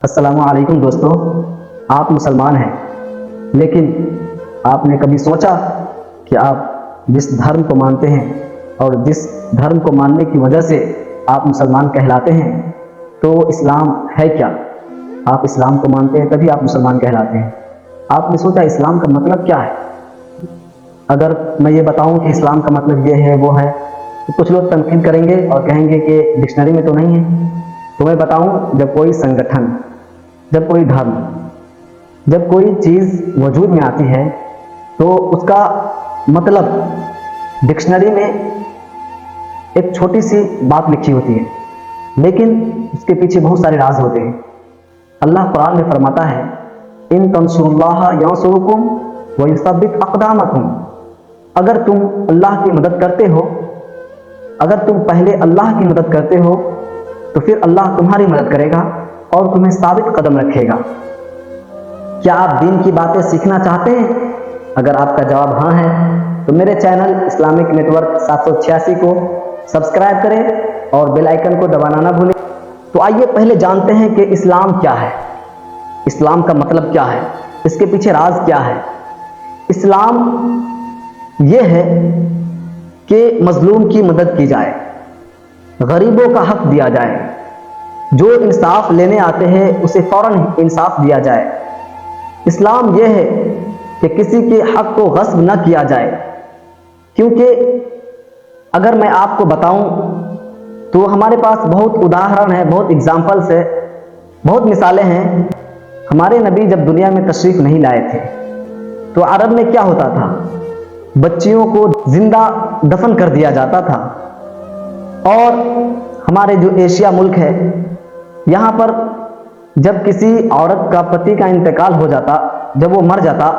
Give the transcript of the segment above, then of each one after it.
السلام علیکم دوستو، آپ مسلمان ہیں، لیکن آپ نے کبھی سوچا کہ آپ جس دھرم کو مانتے ہیں اور جس دھرم کو ماننے کی وجہ سے آپ مسلمان کہلاتے ہیں تو وہ اسلام ہے کیا؟ آپ اسلام کو مانتے ہیں تبھی آپ مسلمان کہلاتے ہیں۔ آپ نے سوچا اسلام کا مطلب کیا ہے؟ اگر میں یہ بتاؤں کہ اسلام کا مطلب یہ ہے وہ ہے تو کچھ لوگ تنقید کریں گے اور کہیں گے کہ ڈکشنری میں تو نہیں ہے۔ تو میں بتاؤں، جب کوئی سنگٹھن، جب کوئی دھرم، جب کوئی چیز وجود میں آتی ہے تو اس کا مطلب ڈکشنری میں ایک چھوٹی سی بات لکھی ہوتی ہے، لیکن اس کے پیچھے بہت سارے راز ہوتے ہیں۔ اللہ قرآن میں فرماتا ہے ان تنصروا اللہ ینصرکم ویثبت اقدامکم، اگر تم اللہ کی مدد کرتے ہو، اگر تم پہلے اللہ کی مدد کرتے ہو تو پھر اللہ تمہاری مدد کرے گا اور تمہیں ثابت قدم رکھے گا۔ کیا آپ دین کی باتیں سیکھنا چاہتے ہیں؟ اگر آپ کا جواب ہاں ہے تو میرے چینل اسلامک نیٹ ورک 786 کو سبسکرائب کریں اور بیل آئیکن کو دبانا نہ بھولیں۔ تو آئیے پہلے جانتے ہیں کہ اسلام کیا ہے، اسلام کا مطلب کیا ہے، اس کے پیچھے راز کیا ہے۔ اسلام یہ ہے کہ مظلوم کی مدد کی جائے، غریبوں کا حق دیا جائے، جو انصاف لینے آتے ہیں اسے فوراً انصاف دیا جائے۔ اسلام یہ ہے کہ کسی کے حق کو غصب نہ کیا جائے، کیونکہ اگر میں آپ کو بتاؤں تو ہمارے پاس بہت اداہرن ہے، بہت اگزامپلس ہے، بہت مثالیں ہیں۔ ہمارے نبی جب دنیا میں تشریف نہیں لائے تھے تو عرب میں کیا ہوتا تھا؟ بچیوں کو زندہ دفن کر دیا جاتا تھا، اور ہمارے جو ایشیا ملک ہے یہاں پر جب کسی عورت کا پتی کا انتقال ہو جاتا، جب وہ مر جاتا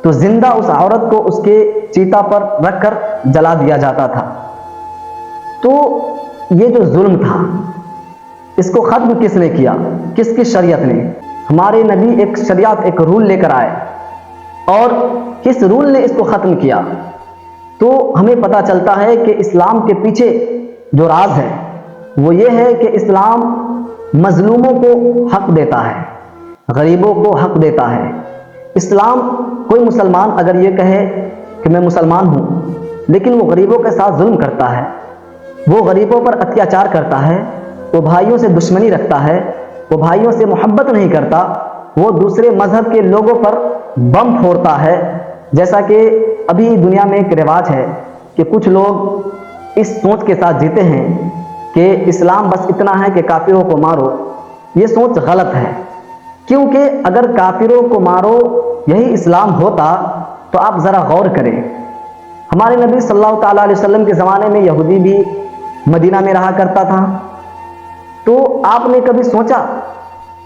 تو زندہ اس عورت کو اس کے چیتا پر رکھ کر جلا دیا جاتا تھا۔ تو یہ جو ظلم تھا اس کو ختم کس نے کیا؟ کس کی شریعت نے؟ ہمارے نبی ایک شریعت، ایک رول لے کر آئے، اور کس رول نے اس کو ختم کیا؟ تو ہمیں پتہ چلتا ہے کہ اسلام کے پیچھے جو راز ہے وہ یہ ہے کہ اسلام مظلوموں کو حق دیتا ہے، غریبوں کو حق دیتا ہے۔ اسلام، کوئی مسلمان اگر یہ کہے کہ میں مسلمان ہوں لیکن وہ غریبوں کے ساتھ ظلم کرتا ہے، وہ غریبوں پر اتیاچار کرتا ہے، وہ بھائیوں سے دشمنی رکھتا ہے، وہ بھائیوں سے محبت نہیں کرتا، وہ دوسرے مذہب کے لوگوں پر بم پھوڑتا ہے، جیسا کہ ابھی دنیا میں ایک رواج ہے کہ کچھ لوگ اس سوچ کے ساتھ جیتے ہیں کہ اسلام بس اتنا ہے کہ کافروں کو مارو۔ یہ سوچ غلط ہے، کیونکہ اگر کافروں کو مارو یہی اسلام ہوتا تو آپ ذرا غور کریں۔ ہمارے نبی صلی اللہ تعالیٰ علیہ وسلم کے زمانے میں یہودی بھی مدینہ میں رہا کرتا تھا، تو آپ نے کبھی سوچا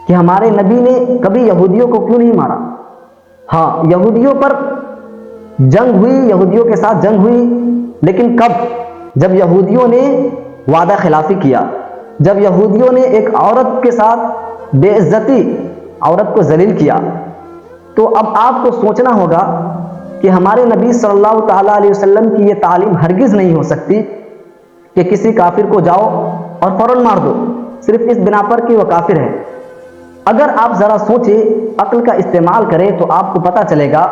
کہ ہمارے نبی نے کبھی یہودیوں کو کیوں نہیں مارا؟ ہاں، یہودیوں پر جنگ ہوئی، یہودیوں کے ساتھ جنگ ہوئی، لیکن کب؟ جب یہودیوں نے وعدہ خلافی کیا، جب یہودیوں نے ایک عورت کے ساتھ بے عزتی، عورت کو ذلیل کیا۔ تو اب آپ کو سوچنا ہوگا کہ ہمارے نبی صلی اللہ تعالیٰ علیہ وسلم کی یہ تعلیم ہرگز نہیں ہو سکتی کہ کسی کافر کو جاؤ اور فوراً مار دو، صرف اس بنا پر کہ وہ کافر ہے۔ اگر آپ ذرا سوچیں، عقل کا استعمال کریں تو آپ کو پتہ چلے گا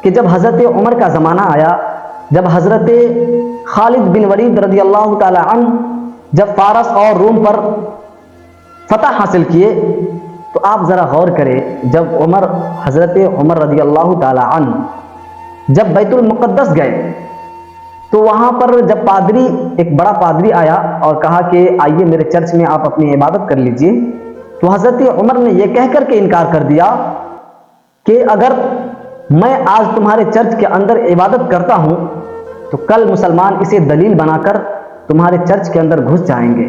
کہ جب حضرت عمر کا زمانہ آیا، جب حضرت خالد بن ولید رضی اللہ تعالی عنہ جب فارس اور روم پر فتح حاصل کیے، تو آپ ذرا غور کریں، جب حضرت عمر رضی اللہ تعالی عنہ جب بیت المقدس گئے تو وہاں پر جب پادری، ایک بڑا پادری آیا اور کہا کہ آئیے میرے چرچ میں آپ اپنی عبادت کر لیجئے، تو حضرت عمر نے یہ کہہ کر کے انکار کر دیا کہ اگر میں آج تمہارے چرچ کے اندر عبادت کرتا ہوں تو کل مسلمان اسے دلیل بنا کر تمہارے چرچ کے اندر گھس جائیں گے۔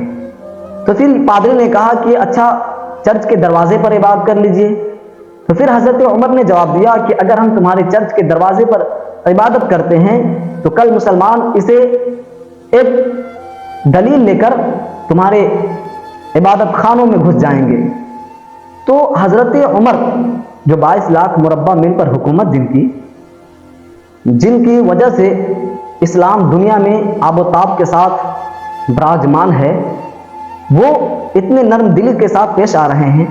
تو پھر پادری نے کہا کہ اچھا چرچ کے دروازے پر عبادت کر لیجئے۔ تو پھر حضرت عمر نے جواب دیا کہ اگر ہم تمہارے چرچ کے دروازے پر عبادت کرتے ہیں تو کل مسلمان اسے ایک دلیل لے کر تمہارے عبادت خانوں میں گھس جائیں گے۔ تو حضرت عمر جو 22 لاکھ مربع میل پر حکومت جن کی وجہ سے اسلام دنیا میں آب و تاب کے ساتھ براجمان ہے، وہ اتنے نرم دلی کے ساتھ پیش آ رہے ہیں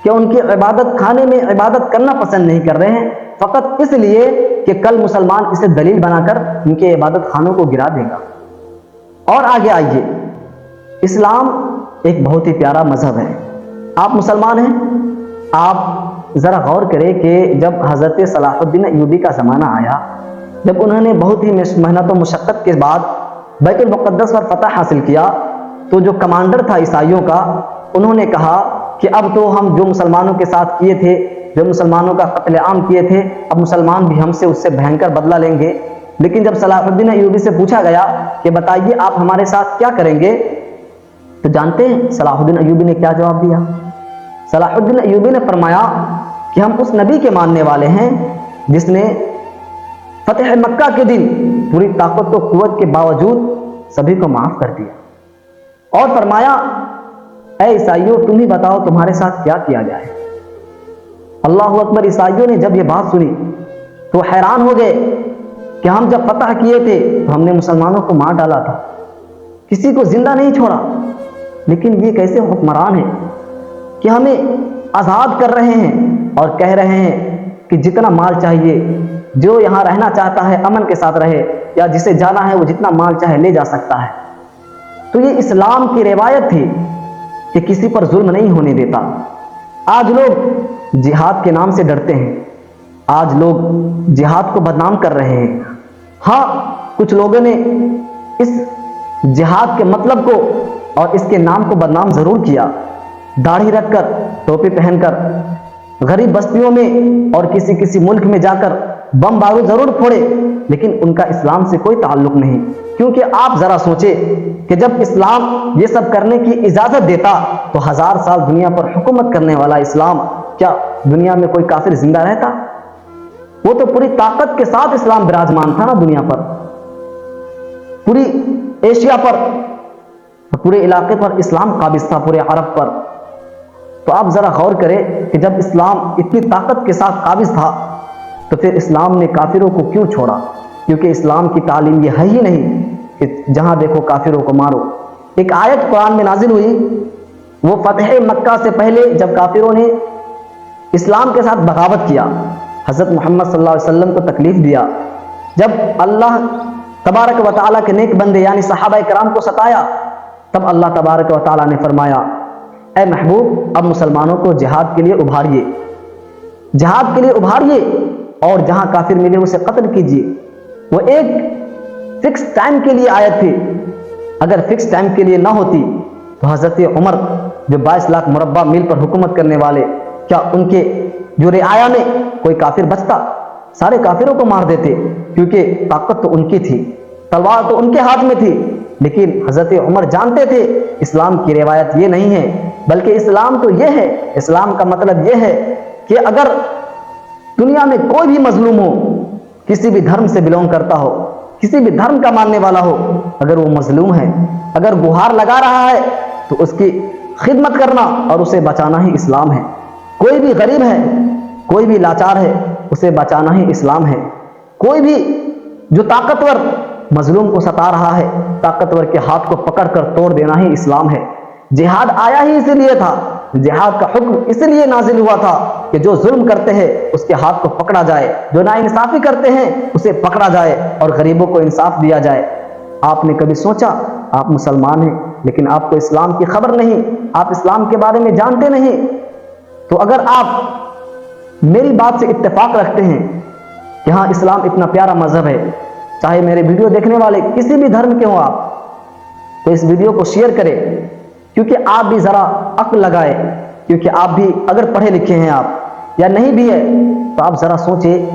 کہ ان کی عبادت خانے میں عبادت کرنا پسند نہیں کر رہے ہیں، فقط اس لیے کہ کل مسلمان اسے دلیل بنا کر ان کے عبادت خانوں کو گرا دے گا۔ اور آگے آئیے، اسلام ایک بہت ہی پیارا مذہب ہے۔ آپ مسلمان ہیں، آپ ذرا غور کریں کہ جب حضرت صلاح الدین ایوبی کا زمانہ آیا، جب انہوں نے بہت ہی محنت و مشقت کے بعد بیت المقدس پر فتح حاصل کیا، تو جو کمانڈر تھا عیسائیوں کا، انہوں نے کہا کہ اب تو ہم جو مسلمانوں کے ساتھ کیے تھے، جو مسلمانوں کا قتل عام کیے تھے، اب مسلمان بھی ہم سے اس سے بھینکر بدلہ لیں گے۔ لیکن جب صلاح الدین ایوبی سے پوچھا گیا کہ بتائیے آپ ہمارے ساتھ کیا کریں گے، تو جانتے ہیں صلاح الدین ایوبی نے کیا جواب دیا؟ صلاح الدین ایوبی نے فرمایا کہ ہم اس نبی کے ماننے والے ہیں جس نے فتح مکہ کے دن پوری طاقت و قوت کے باوجود سبھی کو معاف کر دیا، اور فرمایا اے عیسائیوں تم ہی بتاؤ تمہارے ساتھ کیا کیا جائے۔ اللہ اکبر! عیسائیوں نے جب یہ بات سنی تو حیران ہو گئے کہ ہم جب فتح کیے تھے تو ہم نے مسلمانوں کو مار ڈالا تھا، کسی کو زندہ نہیں چھوڑا، لیکن یہ کیسے حکمران ہیں کہ ہمیں آزاد کر رہے ہیں اور کہہ رہے ہیں کہ جتنا مال چاہیے، جو یہاں رہنا چاہتا ہے امن کے ساتھ رہے، یا جسے جانا ہے وہ جتنا مال چاہے لے جا سکتا ہے۔ تو یہ اسلام کی روایت تھی کہ کسی پر ظلم نہیں ہونے دیتا۔ آج لوگ جہاد کے نام سے ڈرتے ہیں، آج لوگ جہاد کو بدنام کر رہے ہیں۔ ہاں، کچھ لوگوں نے اس جہاد کے مطلب کو اور اس کے نام کو بدنام ضرور کیا، داڑھی رکھ کر، ٹوپی پہن کر غریب بستیوں میں اور کسی ملک میں جا کر بم بارود ضرور پھوڑے، لیکن ان کا اسلام سے کوئی تعلق نہیں۔ کیونکہ آپ ذرا سوچیں کہ جب اسلام یہ سب کرنے کی اجازت دیتا تو 1000 سال دنیا پر حکومت کرنے والا اسلام، کیا دنیا میں کوئی کافر زندہ رہتا؟ وہ تو پوری طاقت کے ساتھ اسلام براجمان تھا نا دنیا پر، پوری ایشیا پر، پورے علاقے پر اسلام قابض تھا، پورے عرب پر۔ تو آپ ذرا غور کریں کہ جب اسلام اتنی طاقت کے ساتھ قابض تھا تو پھر اسلام نے کافروں کو کیوں چھوڑا؟ کیونکہ اسلام کی تعلیم یہ ہے ہی نہیں کہ جہاں دیکھو کافروں کو مارو۔ ایک آیت قرآن میں نازل ہوئی، وہ فتح مکہ سے پہلے جب کافروں نے اسلام کے ساتھ بغاوت کیا، حضرت محمد صلی اللہ علیہ وسلم کو تکلیف دیا، جب اللہ تبارک و تعالیٰ کے نیک بندے یعنی صحابہ کرام کو ستایا، تب اللہ تبارک و تعالیٰ نے فرمایا اے محبوب اب مسلمانوں کو جہاد کے لیے ابھاریے، جہاد کے لیے ابھاریے، اور جہاں کافر ملے اسے قتل کیجیے۔ وہ ایک فکس ٹائم کے لیے آیت تھی، اگر فکس ٹائم کے لیے نہ ہوتی تو حضرت عمر جو 22 لاکھ مربع میل پر حکومت کرنے والے، کیا ان کے جو رعایا میں کوئی کافر بچتا؟ سارے کافروں کو مار دیتے، کیونکہ طاقت تو ان کی تھی، تلوار تو ان کے ہاتھ میں تھی۔ لیکن حضرت عمر جانتے تھے اسلام کی روایت یہ نہیں ہے، بلکہ اسلام تو یہ ہے، اسلام کا مطلب یہ ہے کہ اگر دنیا میں کوئی بھی مظلوم ہو، کسی بھی دھرم سے بلونگ کرتا ہو، کسی بھی دھرم کا ماننے والا ہو، اگر وہ مظلوم ہے، اگر گہار لگا رہا ہے، تو اس کی خدمت کرنا اور اسے بچانا ہی اسلام ہے۔ کوئی بھی غریب ہے، کوئی بھی لاچار ہے، اسے بچانا ہی اسلام ہے۔ کوئی بھی جو طاقتور مظلوم کو ستا رہا ہے، طاقتور کے ہاتھ کو پکڑ کر توڑ دینا ہی اسلام ہے۔ جہاد آیا ہی اسی لیے تھا، جہاد کا حکم اس لیے نازل ہوا تھا کہ جو ظلم کرتے ہیں اس کے ہاتھ کو پکڑا جائے، جو ناانصافی کرتے ہیں اسے پکڑا جائے اور غریبوں کو انصاف دیا جائے۔ آپ نے کبھی سوچا آپ مسلمان ہیں لیکن آپ کو اسلام کی خبر نہیں، آپ اسلام کے بارے میں جانتے نہیں؟ تو اگر آپ میری بات سے اتفاق رکھتے ہیں کہ ہاں اسلام اتنا پیارا مذہب ہے، چاہے میرے ویڈیو دیکھنے والے کسی بھی دھرم کے ہوں آپ، تو اس ویڈیو کو شیئر کریں، کیونکہ آپ بھی ذرا عقل لگائے، کیونکہ آپ بھی اگر پڑھے لکھے ہیں آپ یا نہیں بھی ہے تو آپ ذرا سوچیں،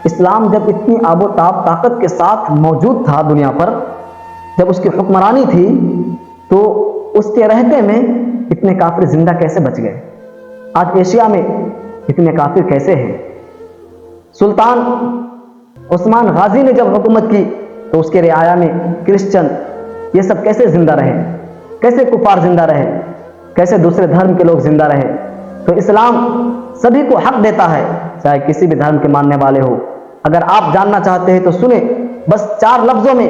اسلام جب اتنی آب و تاب طاقت کے ساتھ موجود تھا دنیا پر، جب اس کی حکمرانی تھی، تو اس کے رہتے میں اتنے کافر زندہ کیسے بچ گئے؟ آج ایشیا میں اتنے کافر کیسے ہیں؟ سلطان عثمان غازی نے جب حکومت کی تو اس کے رعایا میں کرسچن یہ سب کیسے زندہ رہے؟ کیسے کفار زندہ رہے؟ کیسے دوسرے دھرم کے لوگ زندہ رہے؟ تو اسلام سبھی کو حق دیتا ہے، چاہے کسی بھی دھرم کے ماننے والے ہو۔ اگر آپ جاننا چاہتے ہیں تو سنیں، بس 4 لفظوں میں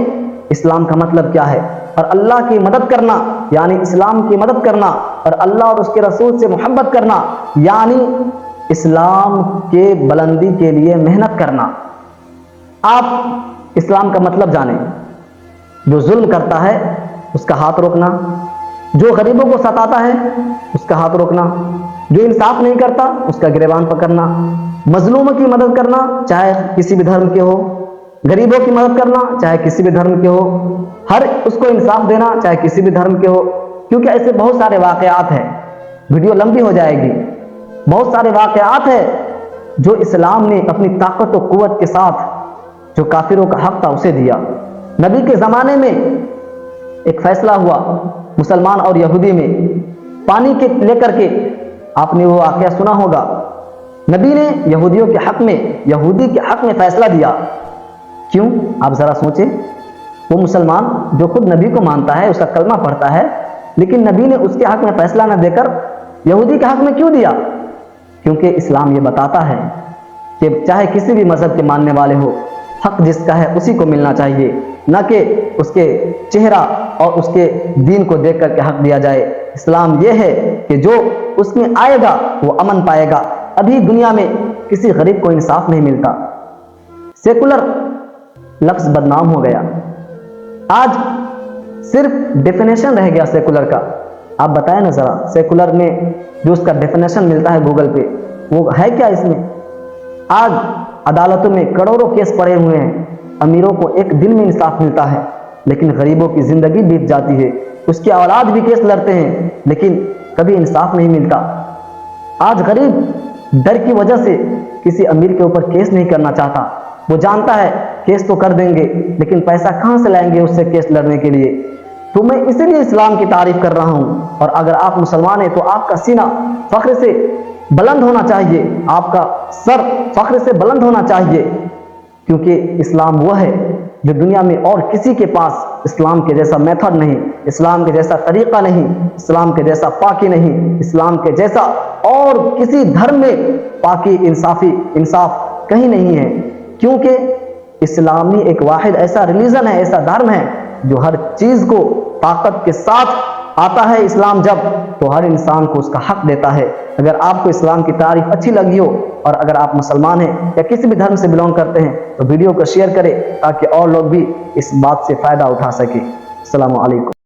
اسلام کا مطلب کیا ہے۔ اور اللہ کی مدد کرنا یعنی اسلام کی مدد کرنا، اور اللہ اور اس کے رسول سے محبت کرنا یعنی اسلام کے بلندی کے لیے محنت کرنا۔ آپ اسلام کا مطلب جانیں۔ جو ظلم کرتا ہے اس کا ہاتھ روکنا، جو غریبوں کو ستاتا ہے اس کا ہاتھ روکنا، جو انصاف نہیں کرتا اس کا گریبان پکڑنا، مظلوموں کی مدد کرنا چاہے کسی بھی دھرم کے ہو، غریبوں کی مدد کرنا چاہے کسی بھی دھرم کے ہو، ہر اس کو انصاف دینا چاہے کسی بھی دھرم کے ہو۔ کیونکہ ایسے بہت سارے واقعات ہیں، ویڈیو لمبی ہو جائے گی، بہت سارے واقعات ہیں جو اسلام نے اپنی طاقت و قوت کے ساتھ جو کافروں کا حق تھا اسے دیا۔ نبی کے زمانے میں ایک فیصلہ ہوا مسلمان اور یہودی میں پانی کے لے کر کے، آپ نے وہ واقعہ سنا ہوگا۔ نبی نے یہودی کے حق میں فیصلہ دیا۔ کیوں؟ آپ ذرا سوچیں، وہ مسلمان جو خود نبی کو مانتا ہے، اس کا کلمہ پڑھتا ہے، لیکن نبی نے اس کے حق میں فیصلہ نہ دے کر یہودی کے حق میں کیوں دیا؟ کیونکہ اسلام یہ بتاتا ہے کہ چاہے کسی بھی مذہب کے ماننے والے ہو، حق جس کا ہے اسی کو ملنا چاہیے، نہ کہ اس کے چہرہ اور اس کے دین کو دیکھ کر کے حق دیا جائے۔ اسلام یہ ہے کہ جو اس میں آئے گا وہ امن پائے گا۔ ابھی دنیا میں کسی غریب کو انصاف نہیں ملتا۔ سیکولر لفظ بدنام ہو گیا، آج صرف ڈیفینیشن رہ گیا سیکولر کا۔ آپ بتائیں نا ذرا، سیکولر میں جو اس کا ڈیفینیشن ملتا ہے گوگل پہ، وہ ہے کیا اس میں؟ آج عدالتوں میں کروڑوں کیس پڑے ہوئے ہیں، امیروں کو ایک دن میں انصاف ملتا ہے، لیکن غریبوں کی زندگی بیت جاتی ہے، اس کی اولاد بھی کیس لڑتے ہیں لیکن کبھی انصاف نہیں ملتا۔ آج غریب ڈر کی وجہ سے کسی امیر کے اوپر کیس نہیں کرنا چاہتا، وہ جانتا ہے کیس تو کر دیں گے لیکن پیسہ کہاں سے لائیں گے اس سے کیس لڑنے کے لیے۔ تو میں اسی لیے اسلام کی تعریف کر رہا ہوں، اور اگر آپ مسلمان ہیں تو آپ کا سینہ فخر سے بلند ہونا چاہیے، آپ کا سر فخر سے بلند ہونا چاہیے، کیونکہ اسلام وہ ہے جو دنیا میں اور کسی کے پاس اسلام کے جیسا میتھڈ نہیں، اسلام کے جیسا طریقہ نہیں، اسلام کے جیسا پاکی نہیں، اسلام کے جیسا اور کسی دھرم میں پاکی انصاف کہیں نہیں ہے۔ کیونکہ اسلامی ایک واحد ایسا ریلیجن ہے، ایسا دھرم ہے جو ہر چیز کو طاقت کے ساتھ آتا ہے۔ اسلام جب تو ہر انسان کو اس کا حق دیتا ہے۔ اگر آپ کو اسلام کی تعریف اچھی لگی ہو، اور اگر آپ مسلمان ہیں یا کسی بھی دھرم سے بلونگ کرتے ہیں، تو ویڈیو کو شیئر کریں تاکہ اور لوگ بھی اس بات سے فائدہ اٹھا سکیں۔ السلام علیکم۔